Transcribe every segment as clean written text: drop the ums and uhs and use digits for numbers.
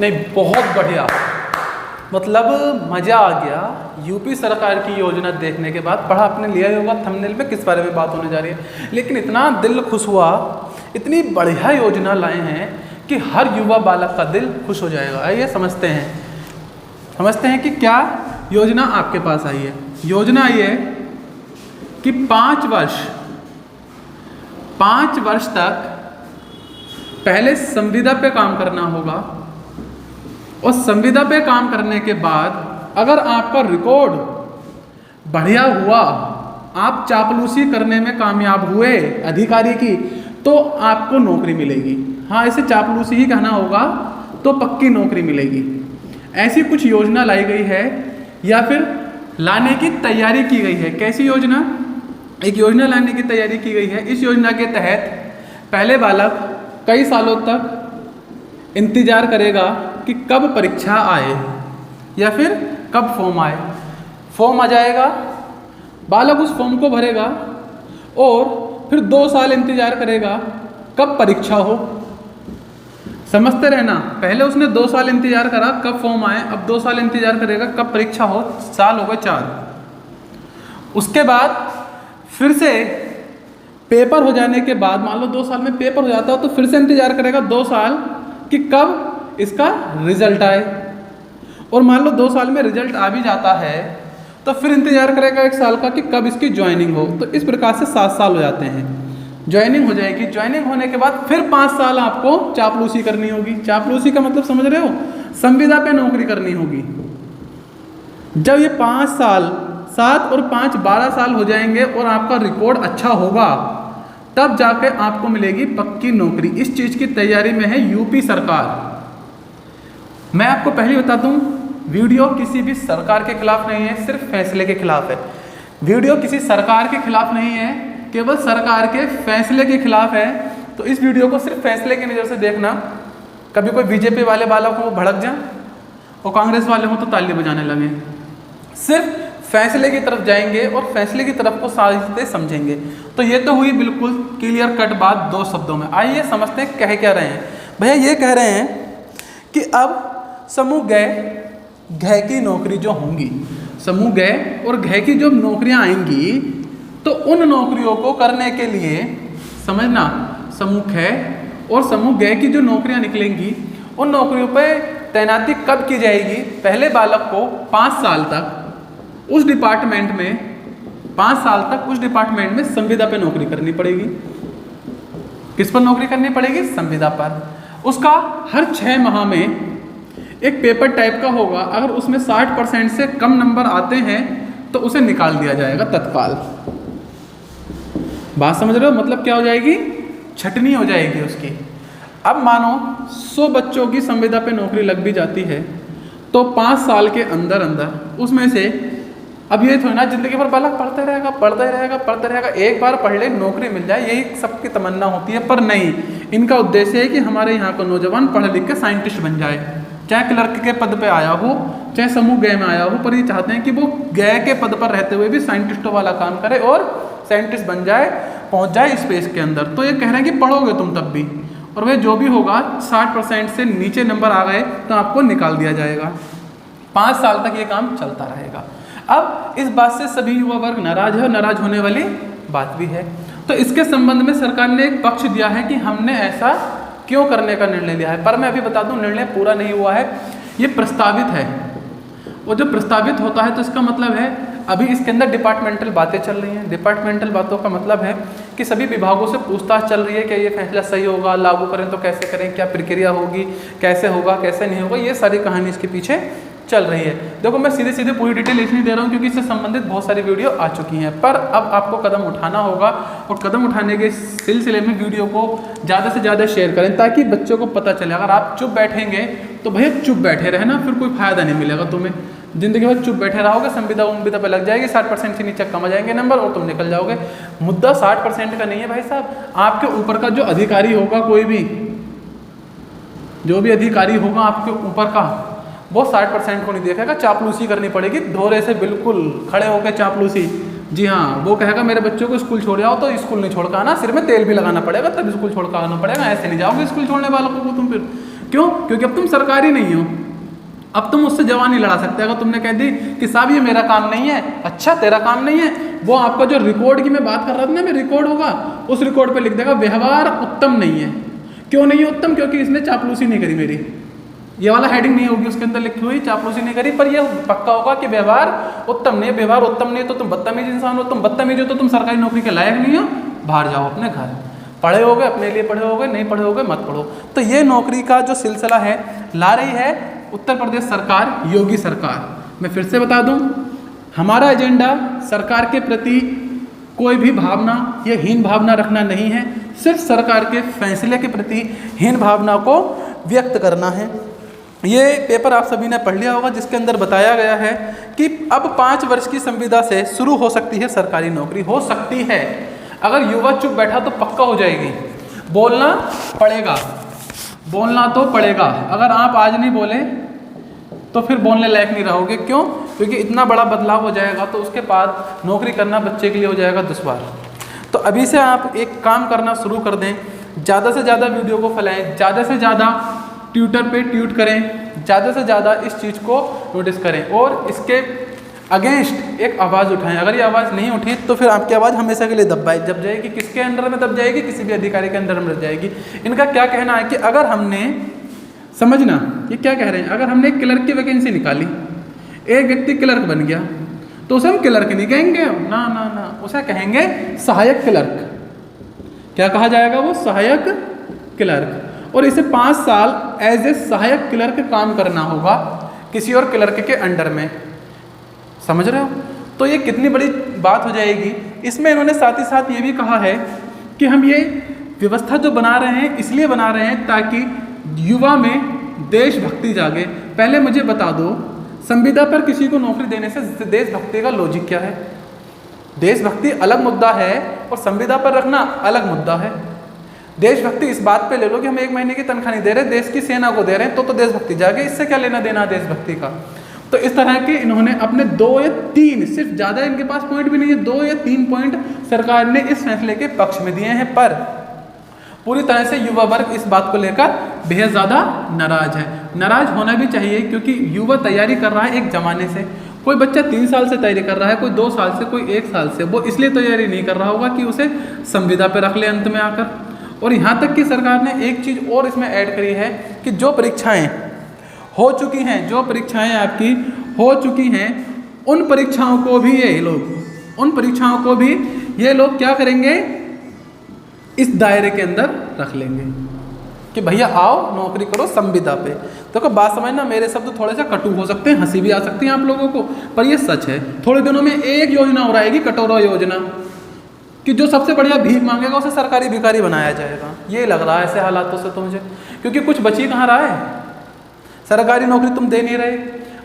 नहीं, बहुत बढ़िया, मतलब मज़ा आ गया। यूपी सरकार की योजना देखने के बाद पढ़ा आपने लिया ही होगा थंबनेल में किस बारे में बात होने जा रही है, लेकिन इतना दिल खुश हुआ, इतनी बढ़िया योजना लाए हैं कि हर युवा बालक का दिल खुश हो जाएगा। आइए समझते हैं कि क्या योजना आपके पास आई है। योजना आई है कि 5 वर्ष तक पहले संविदा पे काम करना होगा और संविदा पे काम करने के बाद अगर आपका रिकॉर्ड बढ़िया हुआ, आप चापलूसी करने में कामयाब हुए अधिकारी की, तो आपको नौकरी मिलेगी। हाँ, इसे चापलूसी ही कहना होगा, तो पक्की नौकरी मिलेगी। ऐसी कुछ योजना लाई गई है या फिर लाने की तैयारी की गई है। कैसी योजना? एक योजना लाने की तैयारी की गई है। इस योजना के तहत पहले बालक कई सालों तक इंतजार करेगा कि कब परीक्षा आए या फिर कब फॉर्म आए। फॉर्म आ जाएगा, बालक उस फॉर्म को भरेगा और फिर 2 साल इंतजार करेगा कब परीक्षा हो। समझते रहना, पहले उसने 2 साल इंतजार करा कब फॉर्म आए, अब 2 साल इंतजार करेगा कब परीक्षा हो। साल हो गए 4। उसके बाद फिर से पेपर हो जाने के बाद, मान लो 2 साल में पेपर हो जाता हो, तो फिर से इंतजार करेगा 2 साल कि कब इसका रिजल्ट आए। और मान लो 2 साल में रिजल्ट आ भी जाता है तो फिर इंतजार करेगा 1 साल का कि कब इसकी ज्वाइनिंग हो। तो इस प्रकार से 7 साल हो जाते हैं। ज्वाइनिंग हो जाएगी, ज्वाइनिंग होने के बाद फिर 5 साल आपको चापलूसी करनी होगी। चापलूसी का मतलब समझ रहे हो? संविदा पे नौकरी करनी होगी। जब ये 5 साल, 7 और 5 12 साल हो जाएंगे और आपका रिकॉर्ड अच्छा होगा, तब जाके आपको मिलेगी पक्की नौकरी। इस चीज़ की तैयारी में है यूपी सरकार। मैं आपको पहले बता दूं, वीडियो किसी भी सरकार के खिलाफ नहीं है, सिर्फ फैसले के खिलाफ है। वीडियो किसी सरकार के खिलाफ नहीं है, केवल सरकार के फैसले के खिलाफ है। तो इस वीडियो को सिर्फ फैसले की नज़र से देखना। कभी कोई बीजेपी वाले बालक हो भड़क जाए और कांग्रेस वाले हो तो ताली बजाने लगे। सिर्फ फैसले की तरफ जाएंगे और फैसले की तरफ को साजिशें समझेंगे। तो ये तो हुई बिल्कुल क्लियर कट बात 2 शब्दों में। आइए समझते हैं कह क्या रहे हैं। भैया ये कह रहे हैं कि अब समूह घ की नौकरी जो होंगी, समूह घ और घ की जो नौकरियां आएंगी, तो उन नौकरियों को करने के लिए समझना, समूह ख और समूह घ की जो नौकरियां निकलेंगी, उन नौकरियों पर तैनाती कब की जाएगी? पहले बालक को 5 साल तक उस डिपार्टमेंट में, 5 साल तक उस डिपार्टमेंट में संविदा पे नौकरी करनी पड़ेगी। किस पर नौकरी करनी पड़ेगी? संविदा पर। उसका हर 6 माह में एक पेपर टाइप का होगा। अगर उसमें 60% से कम नंबर आते हैं तो उसे निकाल दिया जाएगा तत्काल। बात समझ रहे हो? मतलब क्या हो जाएगी? छटनी हो जाएगी उसकी। अब मानो 100 बच्चों की संविदा पे नौकरी लग भी जाती है, तो 5 साल के अंदर उसमें से, अब ये थोड़ी ना जिंदगी भर बालक पढ़ते रहेगा। एक बार पढ़ ले नौकरी मिल जाए, यही सबकी तमन्ना होती है। पर नहीं, इनका उद्देश्य है कि हमारे यहाँ का नौजवान पढ़ लिख के साइंटिस्ट बन जाए, चाहे क्लर्क के पद पे आया हो, चाहे समूह ग में आया हो, पर ये चाहते हैं कि वो ग के पद पर रहते हुए भी साइंटिस्टों वाला काम करे और साइंटिस्ट बन जाए, पहुँच जाए स्पेस के अंदर। तो ये कह रहे हैं कि पढ़ोगे तुम तब भी, और वह जो भी होगा 60% से नीचे नंबर आ गए तो आपको निकाल दिया जाएगा। 5 साल तक ये काम चलता रहेगा। अब इस बात से सभी युवा वर्ग नाराज है, नाराज होने वाली बात भी है। तो इसके संबंध में सरकार ने एक पक्ष दिया है कि हमने ऐसा क्यों करने का निर्णय लिया है। पर मैं अभी बता दूं, निर्णय पूरा नहीं हुआ है, ये प्रस्तावित है। और जब प्रस्तावित होता है तो इसका मतलब है अभी इसके अंदर डिपार्टमेंटल बातें चल रही हैं। डिपार्टमेंटल बातों का मतलब है कि सभी विभागों से पूछताछ चल रही है कि ये फैसला सही होगा, लागू करें तो कैसे करें, क्या प्रक्रिया होगी, कैसे होगा, कैसे नहीं होगा, ये सारी कहानी इसके पीछे चल रही है। देखो मैं सीधे सीधे पूरी डिटेल इसलिए दे रहा हूँ क्योंकि इससे संबंधित बहुत सारी वीडियो आ चुकी हैं। पर अब आपको कदम उठाना होगा और कदम उठाने के सिलसिले में वीडियो को ज़्यादा से ज़्यादा शेयर करें ताकि बच्चों को पता चले। अगर आप चुप बैठेंगे तो भैया चुप बैठे रहना, फिर कोई फायदा नहीं मिलेगा तुम्हें। जिंदगी भर चुप बैठे रहोगे, संविदा पे लग जाएगी, 60% से नीचे कम आ जाएंगे नंबर और तुम निकल जाओगे। मुद्दा 60% का नहीं है भाई साहब, आपके ऊपर का जो अधिकारी होगा, कोई भी जो भी अधिकारी होगा आपके ऊपर का, वो 60% को नहीं देखेगा। चापलूसी करनी पड़ेगी, धोरे से बिल्कुल खड़े होकर चापलूसी। जी हाँ, वो कहेगा मेरे बच्चों को स्कूल छोड़ आओ, तो स्कूल नहीं छोड़ कर आना, सिर में तेल भी लगाना पड़ेगा, तब स्कूल छोड़ कर आना पड़ेगा। ऐसे नहीं जाओगे स्कूल छोड़ने वालों को तुम फिर। क्यों? क्योंकि अब तुम सरकारी नहीं हो, अब तुम उससे जवाब नहीं लड़ा सकते। अगर तुमने कह दी कि साहब ये मेरा काम नहीं है, अच्छा तेरा काम नहीं है, वो आपका जो रिकॉर्ड की मैं बात कर रहा था ना, मैं रिकॉर्ड होगा, उस रिकॉर्ड पे लिख देगा व्यवहार उत्तम नहीं है। क्यों नहीं है उत्तम? क्योंकि इसने चापलूसी नहीं करी मेरी, ये वाला हेडिंग नहीं होगी उसके अंदर लिखी हुई, चापलूसी नहीं करी, पर ये पक्का होगा कि व्यवहार उत्तम नहीं है। व्यवहार उत्तम नहीं है तो तुम बदतमीज इंसान हो, तुम बदतमीज हो तो तुम सरकारी नौकरी के लायक नहीं हो, बाहर जाओ अपने घर। पढ़े होगे अपने लिए पढ़े होगे, नहीं पढ़े होगे मत पढ़ो। तो ये नौकरी का जो सिलसिला है ला रही है उत्तर प्रदेश सरकार, योगी सरकार। मैं फिर से बता दूं, हमारा एजेंडा सरकार के प्रति कोई भी भावना या हीन भावना रखना नहीं है, सिर्फ सरकार के फैसले के प्रति हीन भावना को व्यक्त करना है। ये पेपर आप सभी ने पढ़ लिया होगा जिसके अंदर बताया गया है कि अब 5 वर्ष की संविदा से शुरू हो सकती है सरकारी नौकरी, हो सकती है। अगर युवा चुप बैठा तो पक्का हो जाएगी। बोलना पड़ेगा, बोलना तो पड़ेगा। अगर आप आज नहीं बोले तो फिर बोलने लायक नहीं रहोगे। क्यों? क्योंकि इतना बड़ा बदलाव हो जाएगा तो उसके बाद नौकरी करना बच्चे के लिए हो जाएगा दुश्वार। तो अभी से आप एक काम करना शुरू कर दें, ज़्यादा से ज़्यादा वीडियो को फैलाएं, ज़्यादा से ज़्यादा ट्विटर पे ट्वीट करें, ज़्यादा से ज़्यादा इस चीज़ को नोटिस करें और इसके अगेंस्ट एक आवाज़ उठाएं। अगर ये आवाज़ नहीं उठी तो फिर आपकी आवाज़ हमेशा के लिए दब जाएगी। किसके अंडर में दब जाएगी? किसी भी अधिकारी के अंडर में दब जाएगी। इनका क्या कहना है कि अगर हमने, समझना ये क्या कह रहे हैं, अगर हमने क्लर्क की वैकेंसी निकाली, एक व्यक्ति क्लर्क बन गया तो उसे हम क्लर्क नहीं कहेंगे, ना ना ना, उसे कहेंगे सहायक क्लर्क। क्या कहा जाएगा? वो सहायक क्लर्क। और इसे 5 साल एज ए सहायक क्लर्क काम करना होगा किसी और क्लर्क के अंडर में। समझ रहे हो? तो ये कितनी बड़ी बात हो जाएगी। इसमें इन्होंने साथ ही साथ ये भी कहा है कि हम ये व्यवस्था जो बना रहे हैं इसलिए बना रहे हैं ताकि युवा में देशभक्ति जागे। पहले मुझे बता दो, संविदा पर किसी को नौकरी देने से देशभक्ति का लॉजिक क्या है? देशभक्ति अलग मुद्दा है और संविदा पर रखना अलग मुद्दा है। देशभक्ति इस बात पे ले लो कि हम 1 महीने की तनख्वाह नहीं दे रहे, देश की सेना को दे रहे हैं, तो देशभक्ति जागे। इससे क्या लेना देना देशभक्ति का? तो इस तरह के इन्होंने अपने 2 या 3, सिर्फ ज़्यादा इनके पास पॉइंट भी नहीं है, 2 या 3 पॉइंट सरकार ने इस फैसले के पक्ष में दिए हैं। पर पूरी तरह से युवा वर्ग इस बात को लेकर बेहद ज़्यादा नाराज है। नाराज होना भी चाहिए क्योंकि युवा तैयारी कर रहा है एक ज़माने से। कोई बच्चा 3 साल से तैयारी कर रहा है, कोई 2 साल से, कोई 1 साल से। वो इसलिए तैयारी नहीं कर रहा होगा कि उसे संविदा पे रख ले अंत में आकर। और यहाँ तक कि सरकार ने एक चीज़ और इसमें ऐड करी है कि जो परीक्षाएं हो चुकी हैं, जो परीक्षाएं आपकी हो चुकी हैं, उन परीक्षाओं को भी ये लोग क्या करेंगे? इस दायरे के अंदर रख लेंगे कि भैया आओ नौकरी करो संविदा पे। तो बात समझना, मेरे शब्द थोड़े से कटु हो सकते हैं, हंसी भी आ सकती है आप लोगों को, पर ये सच है। थोड़े दिनों में एक योजना और आएगी, कटोरा योजना, कि जो सबसे बढ़िया भीख मांगेगा उसे सरकारी भिखारी बनाया जाएगा। ये लग रहा है ऐसे हालातों से तो मुझे, क्योंकि कुछ बची कहाँ रहा है। सरकारी नौकरी तुम दे नहीं रहे,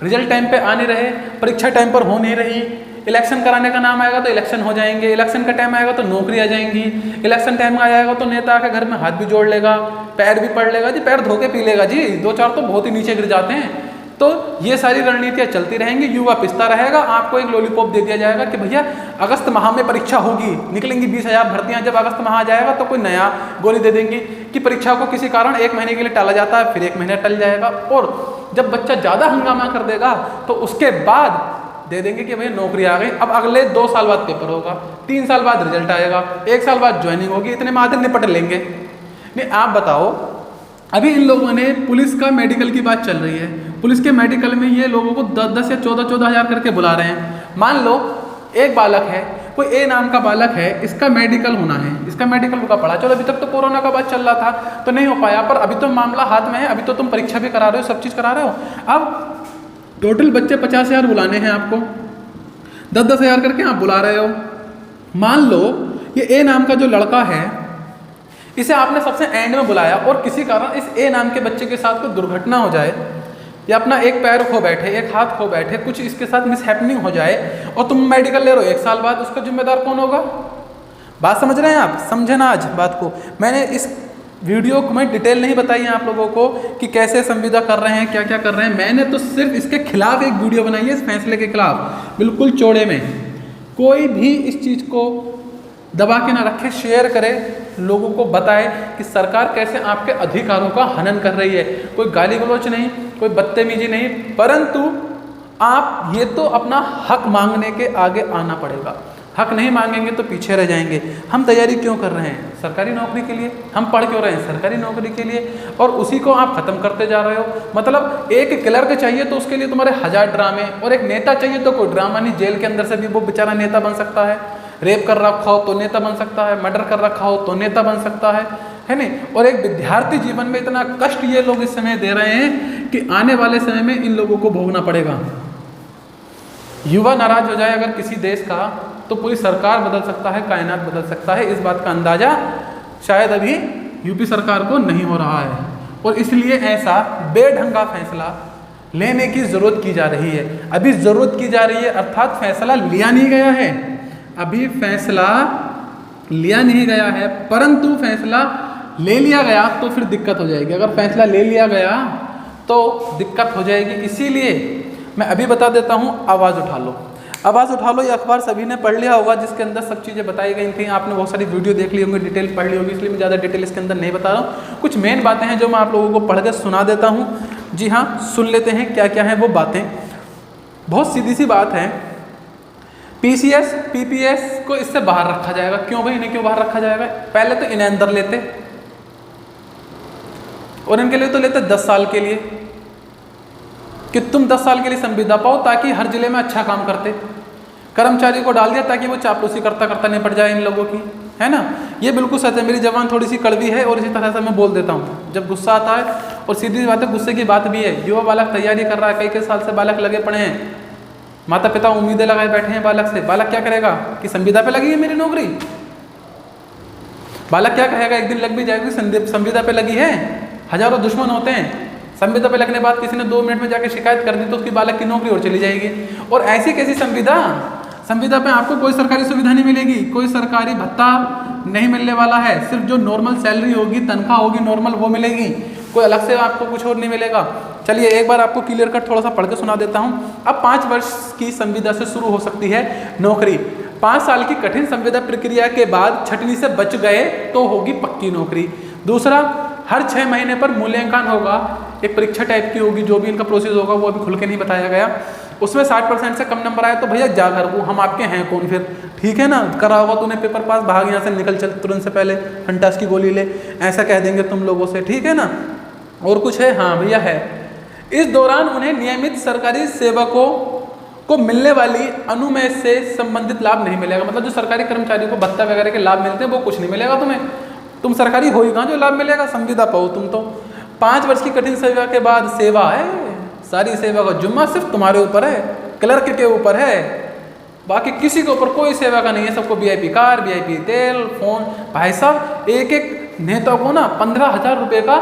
रिजल्ट टाइम पे आ नहीं रहे, परीक्षा टाइम पर हो नहीं रही, इलेक्शन कराने का नाम आएगा तो इलेक्शन हो जाएंगे, इलेक्शन का टाइम आएगा तो नौकरी आ जाएंगी, इलेक्शन टाइम आ जाएगा तो नेता आके घर में हाथ भी जोड़ लेगा, पैर भी पड़ लेगा जी, पैर धो के पी लेगा जी, 2-4 तो बहुत ही नीचे गिर जाते हैं। तो ये सारी रणनीतियाँ चलती रहेंगी, युवा पिसता रहेगा। आपको एक लॉलीपॉप दे दिया जाएगा कि भैया अगस्त माह में परीक्षा होगी, निकलेंगी 20,000 भर्तियाँ। जब अगस्त माह आ जाएगा तो कोई नया गोली दे देंगी कि परीक्षा को किसी कारण 1 महीने के लिए टाला जाता है, फिर 1 महीना टल जाएगा। और जब बच्चा ज़्यादा हंगामा कर देगा तो उसके बाद दे देंगे कि भैया नौकरी आ गई। अब अगले 2 साल बाद पेपर होगा, 3 साल बाद रिजल्ट आएगा, 1 साल बाद ज्वाइनिंग होगी, इतने माह निपट लेंगे। नहीं, आप बताओ, अभी इन लोगों ने पुलिस का मेडिकल की बात चल रही है, पुलिस के मेडिकल में ये लोगों को 10-10 या 14-14 हज़ार करके बुला रहे हैं। मान लो एक बालक है, कोई ए नाम का बालक है, इसका मेडिकल होना है, इसका मेडिकल रुका पड़ा। चलो अभी तक तो कोरोना का बात चल रहा था तो नहीं हो पाया, पर अभी तो मामला हाथ में है, अभी तो तुम परीक्षा भी करा रहे हो, सब चीज़ करा रहे हो। अब टोटल बच्चे 50,000 बुलाने हैं आपको, 10-10 हज़ार करके आप बुला रहे हो। मान लो ये ए नाम का जो लड़का है, इसे आपने सबसे एंड में बुलाया और किसी कारण इस ए नाम के बच्चे के साथ कोई दुर्घटना हो जाए, या अपना एक पैर खो बैठे, एक हाथ खो बैठे, कुछ इसके साथ मिसहैपनिंग हो जाए और तुम मेडिकल ले रहे हो 1 साल बाद, उसका जिम्मेदार कौन होगा? बात समझ रहे हैं आप? समझे ना आज बात को? मैंने इस वीडियो को मैं डिटेल नहीं बताई है आप लोगों को कि कैसे संविदा कर रहे हैं, क्या क्या कर रहे हैं। मैंने तो सिर्फ इसके खिलाफ एक वीडियो बनाई है, इस फैसले के खिलाफ, बिल्कुल चौड़े में। कोई भी इस चीज़ को दबा के ना रखे, शेयर करें, लोगों को बताएं कि सरकार कैसे आपके अधिकारों का हनन कर रही है। कोई गाली गलौच नहीं, कोई बदतमीजी नहीं, परंतु आप ये तो अपना हक मांगने के आगे आना पड़ेगा। हक नहीं मांगेंगे तो पीछे रह जाएंगे। हम तैयारी क्यों कर रहे हैं? सरकारी नौकरी के लिए। हम पढ़ क्यों रहे हैं? सरकारी नौकरी के लिए। और उसी को आप खत्म करते जा रहे हो। मतलब एक क्लर्क चाहिए तो उसके लिए तुम्हारे 1000 ड्रामे, और एक नेता चाहिए तो कोई ड्रामा नहीं, जेल के अंदर से भी वो बेचारा नेता बन सकता है। रेप कर रखा हो तो नेता बन सकता है, मर्डर कर रखा हो तो नेता बन सकता है नहीं। और एक विद्यार्थी जीवन में इतना कष्ट ये लोग इस समय दे रहे हैं कि आने वाले समय में इन लोगों को भोगना पड़ेगा। युवा नाराज हो जाए अगर किसी देश का, तो पूरी सरकार बदल सकता है, कायनात बदल सकता है। इस बात का अंदाजा शायद अभी यूपी सरकार को नहीं हो रहा है, और इसलिए ऐसा बेढंगा फैसला लेने की जरूरत की जा रही है। अभी जरूरत की जा रही है, अर्थात फैसला लिया नहीं गया है। अभी फैसला लिया नहीं गया है, परंतु फैसला ले लिया गया तो फिर दिक्कत हो जाएगी। अगर फैसला ले लिया गया तो दिक्कत हो जाएगी। इसीलिए मैं अभी बता देता हूँ, आवाज़ उठा लो। आवाज़ उठा लो, ये अखबार सभी ने पढ़ लिया होगा, जिसके अंदर सब चीज़ें बताई गई थी। आपने बहुत सारी वीडियो देख ली होंगी, डिटेल पढ़ ली होगी, इसलिए मैं ज़्यादा डिटेल इसके अंदर नहीं बता रहा हूँ। कुछ मेन बातें हैं जो मैं आप लोगों को पढ़ कर सुना देता हूँ। जी हाँ, सुन लेते हैं क्या क्या है वो बातें। बहुत सीधी सी बात है, PCS PPS को इससे बाहर रखा जाएगा। क्यों भाई, इन्हें क्यों बाहर रखा जाएगा? पहले तो इन्हें अंदर लेते, और इनके लिए तो लेते 10 साल के लिए, कि तुम 10 साल के लिए संविदा पाओ, ताकि हर जिले में अच्छा काम करते। कर्मचारी को डाल दिया ताकि वो चापलूसी करता करता निपट जाए इन लोगों की, है ना। ये बिल्कुल सच है। मेरी जबान थोड़ी सी कड़वी है और इसी तरह से मैं बोल देता हूँ जब गुस्सा आता है, और सीधी बात है, गुस्से की बात भी है। युवा बालक तैयारी कर रहा है, कई साल से बालक लगे पड़े हैं, माता पिता उम्मीदें लगाए बैठे हैं बालक से। बालक क्या करेगा कि संविदा पे लगी है मेरी नौकरी। बालक क्या कहेगा, एक दिन लग भी जाएगी, संविदा पे लगी है। हजारों दुश्मन होते हैं, संविदा पे लगने बाद किसी ने 2 मिनट में जाके शिकायत कर दी तो उसकी बालक की नौकरी और चली जाएगी। और ऐसी कैसी संविदा पे आपको कोई सरकारी सुविधा नहीं मिलेगी, कोई सरकारी भत्ता नहीं मिलने वाला है। सिर्फ जो नॉर्मल सैलरी होगी, तनख्वाह होगी नॉर्मल, वो मिलेगी। कोई अलग से आपको कुछ और नहीं मिलेगा। चलिए एक बार आपको क्लियर कट थोड़ा सा पढ़ के सुना देता हूँ। अब 5 वर्ष की संविदा से शुरू हो सकती है नौकरी। 5 साल की कठिन संविदा प्रक्रिया के बाद छटनी से बच गए तो होगी पक्की नौकरी। दूसरा, हर 6 महीने पर मूल्यांकन होगा, एक परीक्षा टाइप की होगी। जो भी इनका प्रोसेस होगा वो अभी खुल के नहीं बताया गया। उसमें 60% से कम नंबर आए तो भैया जा घर को, हम आपके हैं कौन फिर, ठीक है ना। करा होगा तूने पेपर पास, भाग यहाँ से, निकल चल तुरंत से पहले, फंटास की गोली ले, ऐसा कह देंगे तुम लोगों से, ठीक है ना। और कुछ है? हाँ भैया है। इस दौरान उन्हें नियमित सरकारी सेवकों को मिलने वाली अनुमय से संबंधित लाभ नहीं मिलेगा। मतलब जो सरकारी कर्मचारी को भत्ता वगैरह के लाभ मिलते हैं वो कुछ नहीं मिलेगा तुम्हें। तुम सरकारी हो ही कहाँ जो लाभ मिलेगा, संविदा पाओ तुम तो। 5 वर्ष की कठिन सेवा के बाद सेवा है, सारी सेवा का जुम्मा सिर्फ तुम्हारे ऊपर है, क्लर्क के ऊपर है, बाकी किसी के ऊपर कोई सेवा का नहीं है। सबको VIP कार, VIP तेल, फोन। भाई साहब एक एक नेता को ना 15,000 रुपये का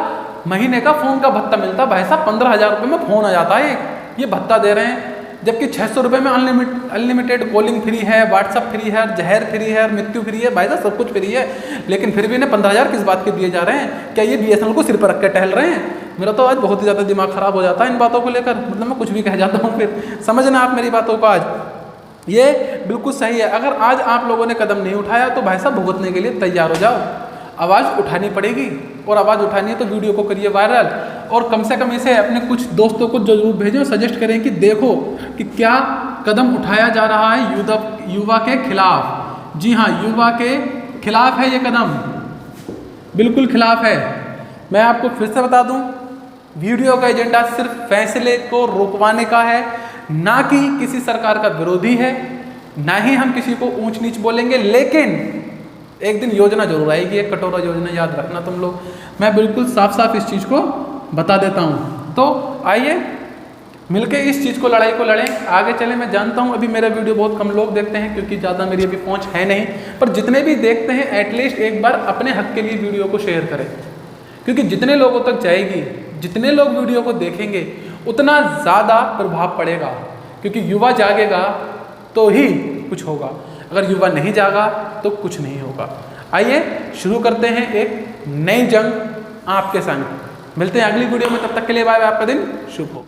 महीने का फोन का भत्ता मिलता है। भाई साहब 15,000 रुपये में फोन आ जाता है, ये भत्ता दे रहे हैं। जबकि 600 रुपये में अनलिमिटेड कॉलिंग फ्री है, व्हाट्सअप फ्री है, जहर फ्री है, मृत्यु फ्री है। भाई साहब सब कुछ फ्री है, लेकिन फिर भी इन्हें 15,000 किस बात के दिए जा रहे हैं? क्या ये BSNL को सिर पर रख के टहल रहे हैं? मेरा तो आज बहुत ही ज़्यादा दिमाग खराब हो जाता है इन बातों को लेकर। मतलब मैं कुछ भी कह जाता हूँ, फिर समझना आप मेरी बातों को। आज ये बिल्कुल सही है। अगर आज आप लोगों ने कदम नहीं उठाया तो भाई साहब भुगतने के लिए तैयार हो जाओ। आवाज़ उठानी पड़ेगी, और आवाज़ उठानी है तो वीडियो को करिए वायरल, और कम से कम इसे अपने कुछ दोस्तों को जरूर भेजें, सजेस्ट करें कि देखो कि क्या कदम उठाया जा रहा है युवा के खिलाफ। जी हाँ, युवा के खिलाफ है ये कदम, बिल्कुल खिलाफ है। मैं आपको फिर से बता दूं, वीडियो का एजेंडा सिर्फ फैसले को रोकवाने का है, ना कि किसी सरकार का विरोधी है, ना ही हम किसी को ऊंच नीच बोलेंगे। लेकिन एक दिन योजना जरूर आएगी, एक कटोरा योजना, याद रखना तुम लोग। मैं बिल्कुल साफ साफ इस चीज़ को बता देता हूँ। तो आइए मिलके इस चीज़ को, लड़ाई को लड़ें, आगे चलें। मैं जानता हूँ अभी मेरा वीडियो बहुत कम लोग देखते हैं, क्योंकि ज़्यादा मेरी अभी पहुँच है नहीं, पर जितने भी देखते हैं एटलीस्ट एक बार अपने हक के लिए वीडियो को शेयर करें, क्योंकि जितने लोगों तक जाएगी, जितने लोग वीडियो को देखेंगे, उतना ज़्यादा प्रभाव पड़ेगा। क्योंकि युवा जागेगा तो ही कुछ होगा, अगर युवा नहीं जागा तो कुछ नहीं होगा। आइए शुरू करते हैं एक नई जंग आपके संग। मिलते हैं अगली वीडियो में, तब तक के लिए बाय बाय, आपका दिन शुभ हो।